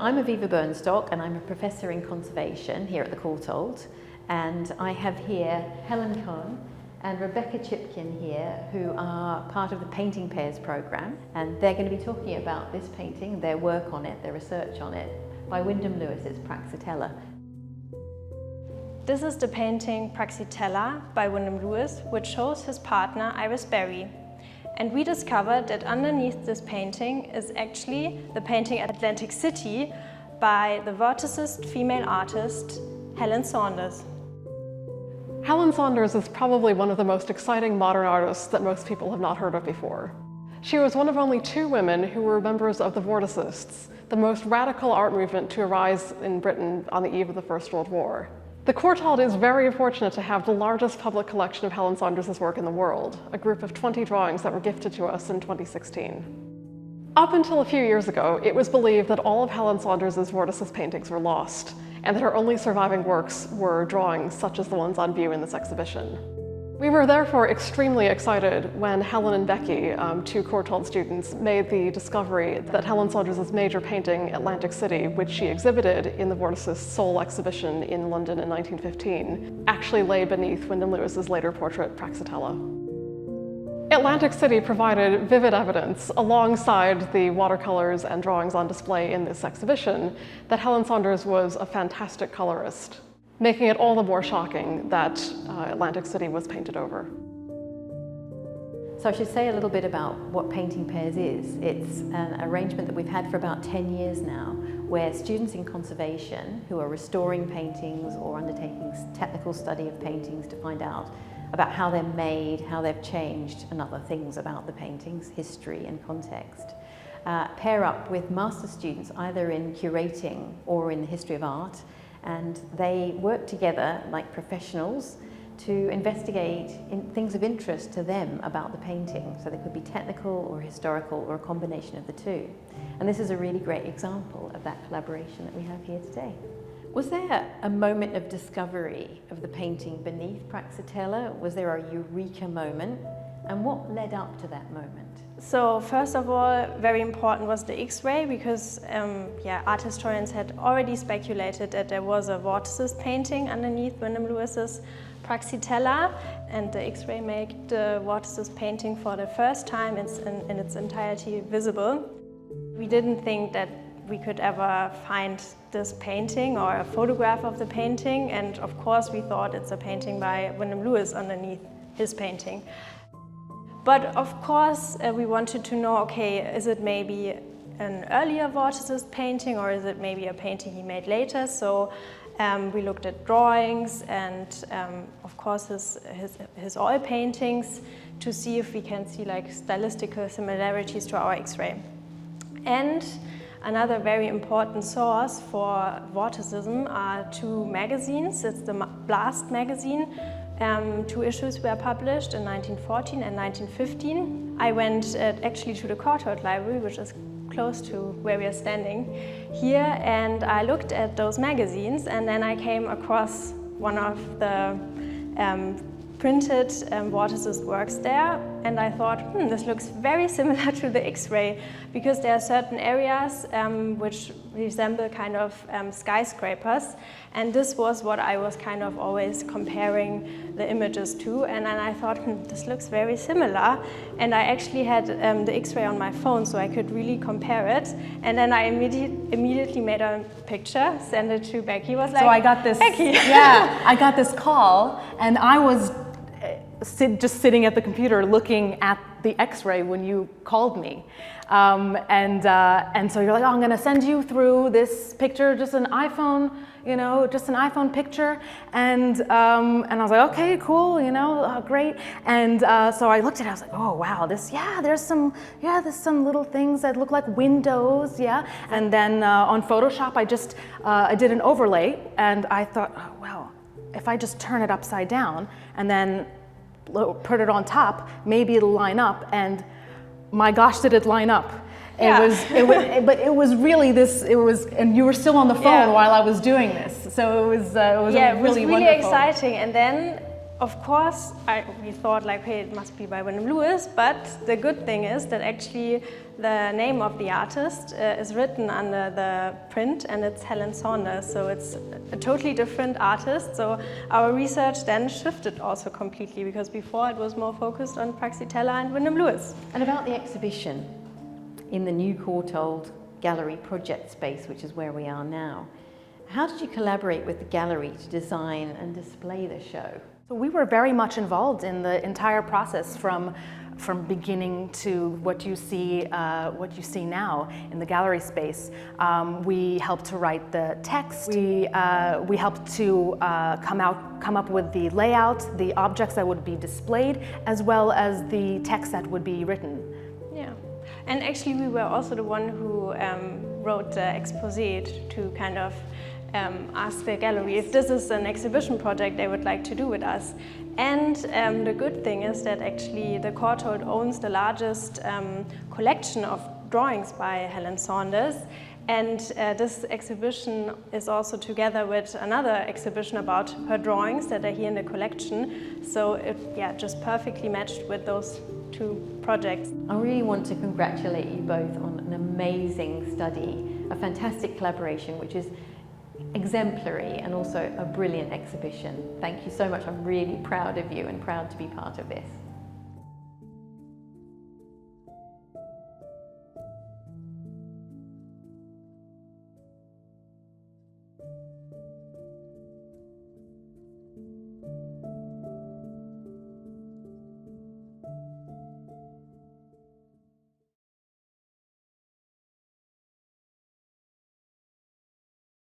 I'm Aviva Bernstock and I'm a professor in conservation here at the Courtauld, and I have here Helen Kohn and Rebecca Chipkin here, who are part of the Painting Pairs program, and they're going to be talking about this painting, their work on it, their research on it, by Wyndham Lewis. It's Praxitella. This is the painting Praxitella by Wyndham Lewis, which shows his partner Iris Berry. And we discovered that underneath this painting is actually the painting Atlantic City by the vorticist female artist Helen Saunders. Helen Saunders is probably one of the most exciting modern artists that most people have not heard of before. She was one of only 2 women who were members of the vorticists, the most radical art movement to arise in Britain on the eve of the First World War. The Courtauld is very fortunate to have the largest public collection of Helen Saunders' work in the world, a group of 20 drawings that were gifted to us in 2016. Up until a few years ago, it was believed that all of Helen Saunders' vorticist paintings were lost, and that her only surviving works were drawings such as the ones on view in this exhibition. We were therefore extremely excited when Helen and Becky, 2 Courtauld students, made the discovery that Helen Saunders' major painting, Atlantic City, which she exhibited in the Vorticist Seoul exhibition in London in 1915, actually lay beneath Wyndham Lewis's later portrait, Praxitella. Atlantic City provided vivid evidence, alongside the watercolors and drawings on display in this exhibition, that Helen Saunders was a fantastic colorist, making it all the more shocking that Atlantic City was painted over. So I should say a little bit about what Painting Pairs is. It's an arrangement that we've had for about 10 years now, where students in conservation who are restoring paintings or undertaking technical study of paintings to find out about how they're made, how they've changed, and other things about the painting's history and context, pair up with master students either in curating or in the history of art, and they work together like professionals to investigate things of interest to them about the painting. So they could be technical or historical or a combination of the two. And this is a really great example of that collaboration that we have here today. Was there a moment of discovery of the painting beneath Praxitella? Was there a Eureka moment? And what led up to that moment? So first of all, very important was the X-ray, because art historians had already speculated that there was a vorticist painting underneath Wyndham Lewis's Praxitella, and the X-ray made the vorticist painting for the first time in its entirety visible. We didn't think that we could ever find this painting or a photograph of the painting, and of course we thought it's a painting by Wyndham Lewis underneath his painting. But of course we wanted to know, okay, is it maybe an earlier vorticist painting, or is it maybe a painting he made later? So we looked at drawings and of course his oil paintings to see if we can see like stylistical similarities to our X-ray. And another very important source for vorticism are 2 magazines. It's the Blast magazine. 2 issues were published in 1914 and 1915. I went actually to the Courtauld library, which is close to where we are standing here, and I looked at those magazines, and then I came across one of the printed vorticist works there, and I thought, this looks very similar to the X-ray, because there are certain areas which resemble kind of skyscrapers, and this was what I was kind of always comparing the images to, and then I thought, this looks very similar, and I actually had the X-ray on my phone so I could really compare it, and then I immediately made a picture, sent it to Becky. Was like, so I got this, Becky. yeah, I got this call, and I was just sitting at the computer looking at the X-ray when you called me. And so you're like, oh, I'm gonna send you through this picture, just an iPhone, just an iPhone picture. And I was like, okay, cool, great. And so I looked at it, I was like, oh wow, there's some little things that look like windows, yeah. And then on Photoshop, I did an overlay, and I thought, oh well, if I just turn it upside down and then put it on top, maybe it'll line up, and my gosh, did it line up. Yeah. But it was really this, and you were still on the phone while I was doing this, so it was really wonderful. Wonderful. Exciting. And then Of course, we thought like, hey, it must be by Wyndham Lewis, but the good thing is that actually the name of the artist is written under the print, and it's Helen Saunders, so it's a totally different artist. So our research then shifted also completely, because before it was more focused on Praxitella and Wyndham Lewis. And about the exhibition in the new Courtauld Gallery project space, which is where we are now. How did you collaborate with the gallery to design and display the show? So we were very much involved in the entire process from beginning to what you see now in the gallery space. We helped to write the text. We helped to come up with the layout, the objects that would be displayed, as well as the text that would be written. Yeah, and actually we were also the one who wrote the exposé to kind of ask the gallery if this is an exhibition project they would like to do with us. And the good thing is that actually the Courtauld owns the largest collection of drawings by Helen Saunders, and this exhibition is also together with another exhibition about her drawings that are here in the collection. So it just perfectly matched with those two projects. I really want to congratulate you both on an amazing study, a fantastic collaboration, which is exemplary, and also a brilliant exhibition. Thank you so much. I'm really proud of you and proud to be part of this.